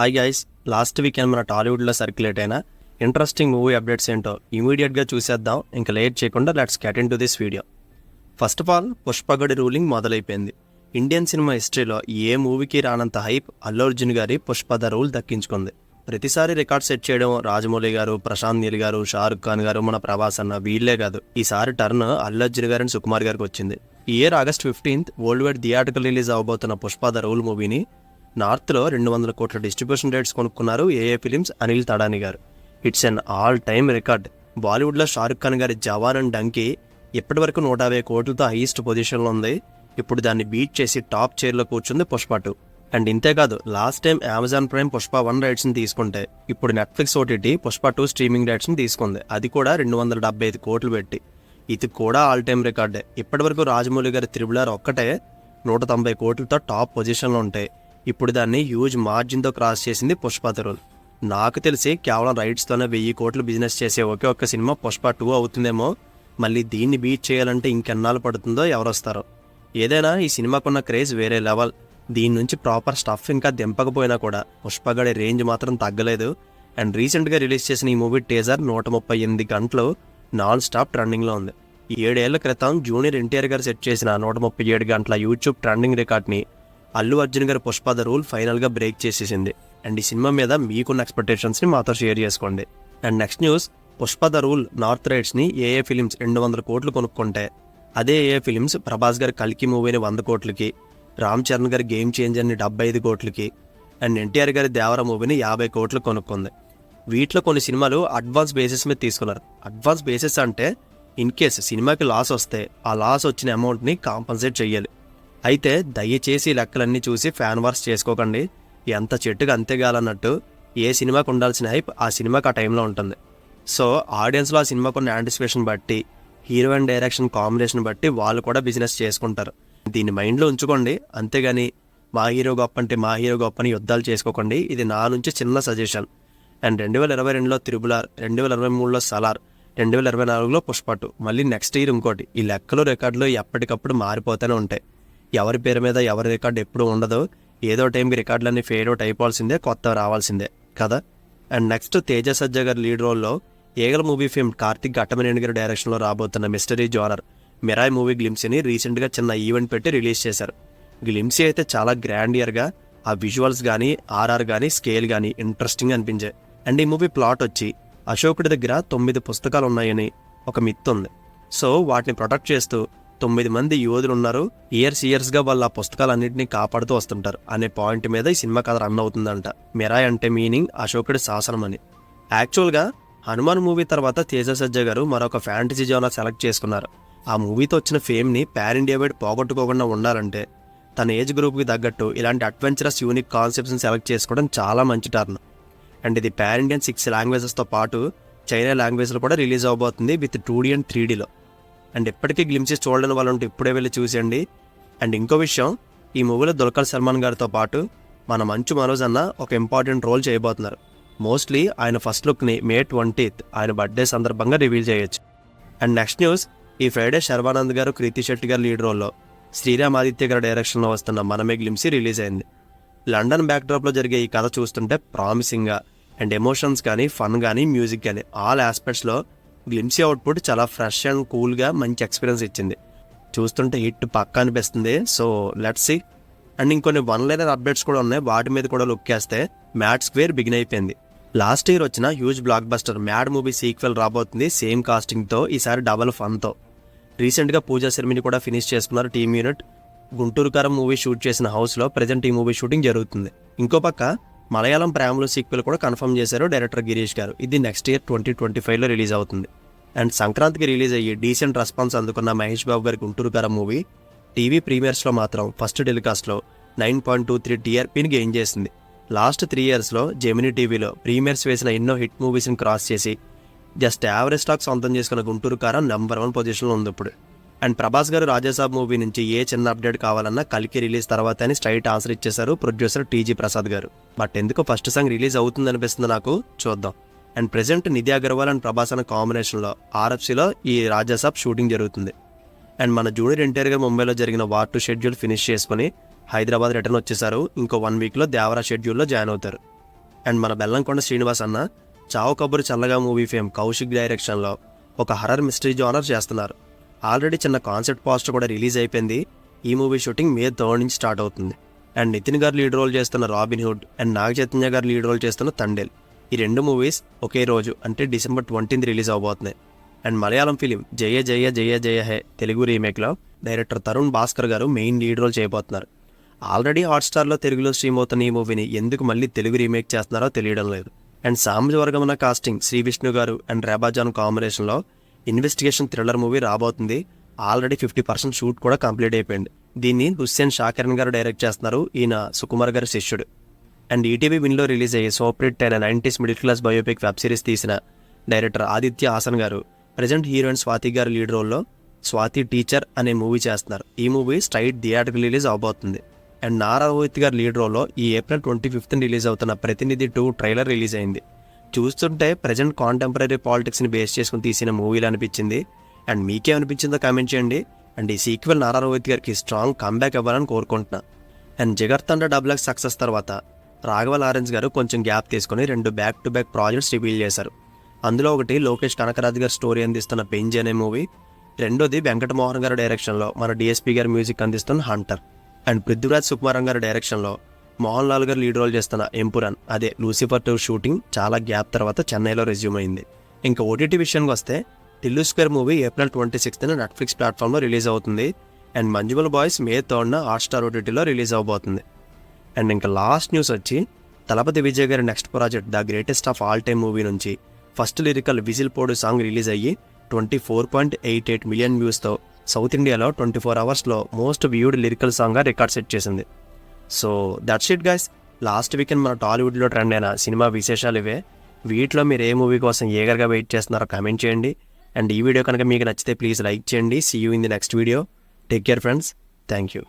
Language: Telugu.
హాయ్ గైస్, లాస్ట్ వీకెండ్ మన టాలీవుడ్లో సర్క్యులేట్ అయిన ఇంట్రెస్టింగ్ మూవీ అప్డేట్స్ ఏంటో ఇమీడియట్గా చూసేద్దాం. ఇంకా లేట్ చేయకుండా let's get into this video. First of all, పుష్పగడి రూలింగ్ మొదలైపోయింది. ఇండియన్ సినిమా హిస్టరీలో ఏ మూవీకి రానంత హైప్ అల్లు అర్జున్ గారి పుష్ప ద రూల్ దక్కించుకుంది. ప్రతిసారి రికార్డ్ సెట్ చేయడం రాజమౌళి గారు, ప్రశాంత్ నీల్ గారు, షారుఖ్ ఖాన్ గారు, మన ప్రభాస్ అన్న వీళ్ళే కాదు. ఈసారి టర్న్ అల్లు అర్జున్ గారు అండ్ సుకుమార్ గారికి వచ్చింది. ఈ year August 15th world wide theatrical release అవబోతున్న పుష్ప ద రూల్ మూవీని నార్త్లో 200 కోట్ల డిస్ట్రిబ్యూషన్ రైట్స్ కొనుక్కున్నారు ఏఏ ఫిలిమ్స్ అనిల్ తడాని గారు. It's an all time record. బాలీవుడ్లో షారుఖ్ ఖాన్ గారి జవాన్ అండ్ డంకీ ఇప్పటి వరకు 150 కోట్లతో హైయెస్ట్ పొజిషన్లో ఉంది. ఇప్పుడు దాన్ని బీట్ చేసి టాప్ చైర్లో కూర్చుంది పుష్ప 2. అండ్ ఇంతేకాదు, last time Amazon Prime Pushpa 1 రైట్స్ని తీసుకుంటే ఇప్పుడు నెట్ఫ్లిక్స్ ఓటీటీ పుష్ప 2 స్ట్రీమింగ్ రైట్స్ని తీసుకుంది. అది కూడా 275 కోట్లు పెట్టి. ఇది కూడా ఆల్ టైమ్ రికార్డే. ఇప్పటి వరకు రాజమౌళి గారి త్రిబుల్ ఒక్కటే 190 కోట్లతో టాప్ పొజిషన్లో ఉంటాయి. ఇప్పుడు దాన్ని హ్యూజ్ మార్జిన్తో క్రాస్ చేసింది పుష్ప ద రూల్. నాకు తెలిసి కేవలం రైట్స్తోనే 1000 కోట్లు బిజినెస్ చేసే ఒకే ఒక్క సినిమా పుష్ప 2 అవుతుందేమో. మళ్ళీ దీన్ని బీట్ చేయాలంటే ఇంకెన్నాళ్ళు పడుతుందో ఎవరొస్తారో. ఏదైనా ఈ సినిమాకున్న క్రేజ్ వేరే లెవెల్. దీని నుంచి ప్రాపర్ స్టఫ్ ఇంకా దింపకపోయినా కూడా పుష్పగడి రేంజ్ మాత్రం తగ్గలేదు. అండ్ రీసెంట్గా రిలీజ్ చేసిన ఈ మూవీ టీజర్ 138 గంటలు నాన్ స్టాప్ ట్రెండింగ్లో ఉంది. 7 ఏళ్ల క్రితం జూనియర్ ఎన్టీఆర్ గారు సెట్ చేసిన 137 గంటల యూట్యూబ్ ట్రెండింగ్ రికార్డ్ని అల్లు అర్జున్ గారి పుష్ప ద రూల్ ఫైనల్గా బ్రేక్ చేసేసింది. అండ్ ఈ సినిమా మీద మీకున్న ఎక్స్పెక్టేషన్స్ని మాతో షేర్ చేసుకోండి. And next news, Pushpa the rule north రైట్స్ని ఏఏ ఫిలిమ్స్ 200 కోట్లు కొనుక్కుంటే అదే ఏఏ ఫిలిమ్స్ ప్రభాస్ గారి కల్కి మూవీని 100 కోట్లకి, రామ్ చరణ్ గారి గేమ్ చేంజర్ని 75 కోట్లకి, అండ్ ఎన్టీఆర్ గారి దేవర మూవీని 50 కోట్లు కొనుక్కుంది. వీటిలో కొన్ని సినిమాలు అడ్వాన్స్ బేసిస్ మీద తీసుకున్నారు. అడ్వాన్స్ బేసిస్ అంటే ఇన్ కేస్ సినిమాకి లాస్ వస్తే ఆ లాస్ వచ్చిన అమౌంట్ని కాంపన్సేట్ చేయాలి. అయితే దయచేసి లెక్కలన్నీ చూసి ఫ్యాన్ వార్స్ చేసుకోకండి. ఎంత చెట్టుగా అంతేగాలన్నట్టు ఏ సినిమాకు ఉండాల్సిన హైప్ ఆ సినిమాకి ఆ టైంలో ఉంటుంది. సో ఆడియన్స్లో ఆ సినిమాకు ఉన్న యాంటిసిపేషన్ బట్టి, హీరో అండ్ డైరెక్షన్ కాంబినేషన్ బట్టి వాళ్ళు కూడా బిజినెస్ చేసుకుంటారు. దీన్ని మైండ్లో ఉంచుకోండి. అంతేగాని మా హీరో గొప్ప అంటే మా హీరో గొప్ప అని యుద్ధాలు చేసుకోకండి. ఇది నా నుంచి చిన్న సజెషన్. అండ్ 2022లో త్రిబుల్ ఆర్, 2023లో సలార్, 2024లో పుష్ప 2, మళ్ళీ నెక్స్ట్ ఇయర్ ఇంకోటి. ఈ లెక్కలు రికార్డులు ఎప్పటికప్పుడు మారిపోతూనే ఉంటాయి. ఎవరి పేరు మీద ఎవరి రికార్డు ఎప్పుడు ఉండదు. ఏదో టైంకి రికార్డులన్నీ ఫేడ్ అవుట్ అయిపోవాల్సిందే, కొత్త రావాల్సిందే కదా. అండ్ నెక్స్ట్, తేజ సజ్జా గారి లీడ్ రోల్లో ఏగల మూవీ ఫేమ్ కార్తిక్ ఘట్టమనేని గారి డైరెక్షన్లో రాబోతున్న మిస్టరీ జానర్ మిరాయ్ మూవీ గ్లిమ్సీని రీసెంట్గా చిన్న ఈవెంట్ పెట్టి రిలీజ్ చేశారు. గ్లిమ్సీ అయితే చాలా గ్రాండియర్గా, ఆ విజువల్స్ కానీ ఆర్ఆర్ కానీ స్కేల్ కానీ ఇంట్రెస్టింగ్ అనిపించాయి. అండ్ ఈ మూవీ ప్లాట్ వచ్చి అశోకుడి దగ్గర 9 పుస్తకాలు ఉన్నాయని ఒక మిత్ ఉంది. సో వాటిని ప్రొటెక్ట్ చేస్తూ 9 మంది యోధులు ఉన్నారు. ఇయర్స్గా వాళ్ళు ఆ పుస్తకాలన్నింటినీ కాపాడుతూ వస్తుంటారు అనే పాయింట్ మీద ఈ సినిమా కథ రన్ అవుతుందంట. మిరాయ్ అంటే మీనింగ్ అశోకుడి శాసనం అని. యాక్చువల్గా హనుమాన్ మూవీ తర్వాత తేజ సజ్జా గారు మరొక ఫ్యాంటసీ జోనర్ సెలెక్ట్ చేసుకున్నారు. ఆ మూవీతో వచ్చిన ఫేమ్ని పాన్ ఇండియా వైడ్ పోగొట్టుకోకుండా ఉండాలంటే తన ఏజ్ గ్రూప్కి తగ్గట్టు ఇలాంటి అడ్వెంచరస్ యూనిక్ కాన్సెప్ట్స్ని సెలెక్ట్ చేసుకోవడం చాలా మంచి టర్న్. అండ్ ఇది పాన్ ఇండియన్ 6 లాంగ్వేజెస్తో పాటు చైనా లాంగ్వేజ్లో కూడా రిలీజ్ అవబోతుంది విత్ 2D అండ్ 3Dలో. అండ్ ఇప్పటికీ గ్లిమ్సెస్ చూడలేని వాళ్ళు ఉంటే ఇప్పుడే వెళ్ళి చూసేయండి. అండ్ ఇంకో విషయం, ఈ మూవీలో దుల్కర్ సల్మాన్ గారితో పాటు మన మంచు మనోజ్ అన్న ఒక ఇంపార్టెంట్ రోల్ చేయబోతున్నారు. మోస్ట్లీ ఆయన ఫస్ట్ లుక్ని May 20th ఆయన బర్త్డే సందర్భంగా రివీల్ చేయొచ్చు. అండ్ నెక్స్ట్ న్యూస్, ఈ ఫ్రైడే శర్వానంద్ గారు, కృతి శెట్టి గారు లీడ్ రోల్లో శ్రీరామ్ ఆదిత్య గారి డైరెక్షన్లో వస్తున్న మనమే గ్లిమ్సీ రిలీజ్ అయింది. లండన్ బ్యాక్డ్రాప్లో జరిగే ఈ కథ చూస్తుంటే ప్రామిసింగ్గా, అండ్ ఎమోషన్స్ కానీ, ఫన్ కానీ, మ్యూజిక్ కానీ ఆల్ ఆస్పెక్ట్స్లో గ్లిమ్సీ అవుట్పుట్ చాలా ఫ్రెష్ అండ్ కూల్గా మంచి ఎక్స్పీరియన్స్ ఇచ్చింది. చూస్తుంటే హిట్ పక్కా అనిపిస్తుంది. So let's see. అండ్ ఇంకొన్ని 1-liner అప్డేట్స్ కూడా ఉన్నాయి. వాటి మీద కూడా లుక్ చేస్తే మ్యాడ్ స్క్వేర్ బిగిన్ అయిపోయింది. లాస్ట్ ఇయర్ వచ్చిన huge block buster mad movie sequel రాబోతుంది సేమ్ కాస్టింగ్తో, ఈసారి డబల్ ఫన్తో. రీసెంట్గా పూజా శర్మిని కూడా ఫినిష్ చేసుకున్నారు టీమ్ యూనిట్. గుంటూరు కారం మూవీ షూట్ చేసిన హౌస్లో ప్రజెంట్ ఈ మూవీ షూటింగ్ జరుగుతుంది. ఇంకో పక్క మలయాళం ప్రేమలో సీక్వెల్ కూడా కన్ఫర్మ్ చేశారు డైరెక్టర్ గిరీష్ గారు. ఇది నెక్స్ట్ ఇయర్ 2025లో రిలీజ్ అవుతుంది. అండ్ సంక్రాంతికి రిలీజ్ అయ్యి డీసెంట్ రెస్పాన్స్ అందుకున్న మహేష్ బాబు గారి గుంటూరు కారం మూవీ టీవీ ప్రీమియర్స్లో మాత్రం ఫస్ట్ టెలికాస్ట్లో 9.23 TRPని గెయిన్ చేసింది. లాస్ట్ 3 yearsలో జెమినీ టీవీలో ప్రీమియర్స్ వేసిన ఎన్నో హిట్ మూవీస్ని క్రాస్ చేసి జస్ట్ యావరేజ్ స్టాక్ సొంతం చేసుకున్న గుంటూరు కారం నెంబర్ 1 పొజిషన్లో ఉంది ఇప్పుడు. అండ్ ప్రభాస్ గారు రాజాసాబ్ మూవీ నుంచి ఏ చిన్న అప్డేట్ కావాలన్నా కల్కి రిలీజ్ తర్వాత అని స్ట్రైట్ ఆన్సర్ ఇచ్చేశారు ప్రొడ్యూసర్ టీజీ ప్రసాద్ గారు. బట్ ఎందుకో ఫస్ట్ సాంగ్ రిలీజ్ అవుతుంది అనిపిస్తుంది నాకు, చూద్దాం. And present Nidhi Agarwal and Prabhas అన్న కాంబినేషన్లో RFCలో ఈ రాజాసాబ్ షూటింగ్ జరుగుతుంది. అండ్ మన జూనియర్ ఎన్టీఆర్ గారు ముంబైలో జరిగిన వార్ 2 షెడ్యూల్ ఫినిష్ చేసుకుని హైదరాబాద్ రిటర్న్ వచ్చేసారు. ఇంకో 1 వీక్లో దేవరా షెడ్యూల్లో జాయిన్ అవుతారు. అండ్ మన బెల్లంకొండ శ్రీనివాస్ అన్న చావు కబురు చల్లగా మూవీ ఫేమ్ కౌశిక్ డైరెక్షన్లో ఒక హర్రర్ మిస్టరీ జానర్ చేస్తున్నారు. ఆల్రెడీ చిన్న కాన్సెప్ట్ పోస్టర్ కూడా రిలీజ్ అయిపోయింది. ఈ మూవీ షూటింగ్ మే 3 నుంచి స్టార్ట్ అవుతుంది. అండ్ నితిన్ గారు లీడ్ రోల్ చేస్తున్న robin hood and Naga Chaitanya గారు లీడ్ రోల్ చేస్తున్న తండేల్, ఈ 2 మూవీస్ ఒకే రోజు అంటే December 20th రిలీజ్ అవబోతున్నాయి. అండ్ మలయాళం ఫిలిం జయ జయ జయ జయ హే తెలుగు రీమేక్లో డైరెక్టర్ తరుణ్ భాస్కర్ గారు మెయిన్ లీడ్ రోల్ చేయబోతున్నారు. ఆల్రెడీ హాట్స్టార్లో తెలుగులో స్ట్రీమ్ అవుతున్న ఈ మూవీని ఎందుకు మళ్ళీ తెలుగు రీమేక్ చేస్తున్నారో తెలియడం లేదు. అండ్ సామజవర్గమన కాస్టింగ్ శ్రీ విష్ణు గారు అండ్ రేబాజాన్ కాంబినేషన్లో ఇన్వెస్టిగేషన్ థ్రిల్లర్ మూవీ రాబోతుంది. ఆల్రెడీ 50% షూట్ కూడా కంప్లీట్ అయిపోయింది. దీన్ని హుస్సేన్ షాకిరణ్ గారు డైరెక్ట్ చేస్తున్నారు. ఈయన సుకుమార్ గారి శిష్యుడు. అండ్ ఈటీవీ విన్లో రిలీజ్ అయ్యే సూపర్ అయిన 90s middle class biopic web series తీసిన డైరెక్టర్ ఆదిత్య హాసన్ గారు ప్రజెంట్ హీరోయిన్ స్వాతి గారి లీడ్ రోల్లో స్వాతి టీచర్ అనే మూవీ చేస్తున్నారు. ఈ మూవీ స్ట్రైట్ థియేటర్కి రిలీజ్ అవబోతుంది. అండ్ నారా రోహిత్ గారి లీడ్ రోల్లో ఈ April 25th రిలీజ్ అవుతున్న ప్రతినిధి 2 ట్రైలర్ రిలీజ్ అయింది. చూస్తుంటే ప్రజెంట్ కాంటెంపరీ పాలిటిక్స్ని బేస్ చేసుకుని తీసిన మూవీలు అనిపించింది. అండ్ మీకేమనిపించిందో కామెంట్ చేయండి. అండ్ ఈ సీక్వెల్ నారా రోహిత్ గారికి స్ట్రాంగ్ కంబ్యాక్ ఇవ్వాలని కోరుకుంటున్నా. అండ్ జిగర్ తండ్రి డబుల్ సక్సెస్ తర్వాత రాఘవ లారెన్స్ గారు కొంచెం గ్యాప్ తీసుకుని 2 back to back projects reveal చేశారు. అందులో ఒకటి లోకేష్ కనకరాజు గారి స్టోరీ అందిస్తున్న పెంజి అనే మూవీ, రెండోది వెంకటమోహన్ గారి డైరెక్షన్లో మన డిఎస్పీ గారి మ్యూజిక్ అందిస్తున్న హంటర్. అండ్ పృథ్వీరాజ్ సుకుమారం గారి డైరెక్షన్లో మోహన్ లాల్ గారు లీడ్ రోల్ చేస్తున్న ఎంపురన్ అదే లూసిఫర్ 2 షూటింగ్ చాలా గ్యాప్ తర్వాత చెన్నైలో రెజ్యూమ్ అయింది. ఇంకా ఓటీటీ విషయానికి వస్తే Tillu square movie April 26th Netflix ప్లాట్ఫామ్లో రిలీజ్ అవుతుంది. And Manjummel boys May 3th Hotstar ఓటీటీలో రిలీజ్ అవబోతుంది. అండ్ ఇంకా లాస్ట్ న్యూస్ వచ్చి తలపతి విజయ్ గారి next project the greatest of all time movie నుంచి first lyrical whistle Podu song release అయ్యి 24.88 మిలియన్ వ్యూస్తో సౌత్ ఇండియాలో 24 అవర్స్లో మోస్ట్ వ్యూడ్ లిరికల్ సాంగ్గా రికార్డ్ సెట్ చేసింది. So that's it guys. Last weekend మన టాలీవుడ్లో ట్రెండ్ అయిన సినిమా విశేషాలు ఇవే. వీటిలో మీరు ఏ మూవీ కోసం ఏగర్గా వెయిట్ చేస్తున్నారో కామెంట్ చేయండి. అండ్ ఈ వీడియో కనుక మీకు నచ్చితే ప్లీజ్ లైక్ చేయండి. See you in the next video. Take care friends. Thank you.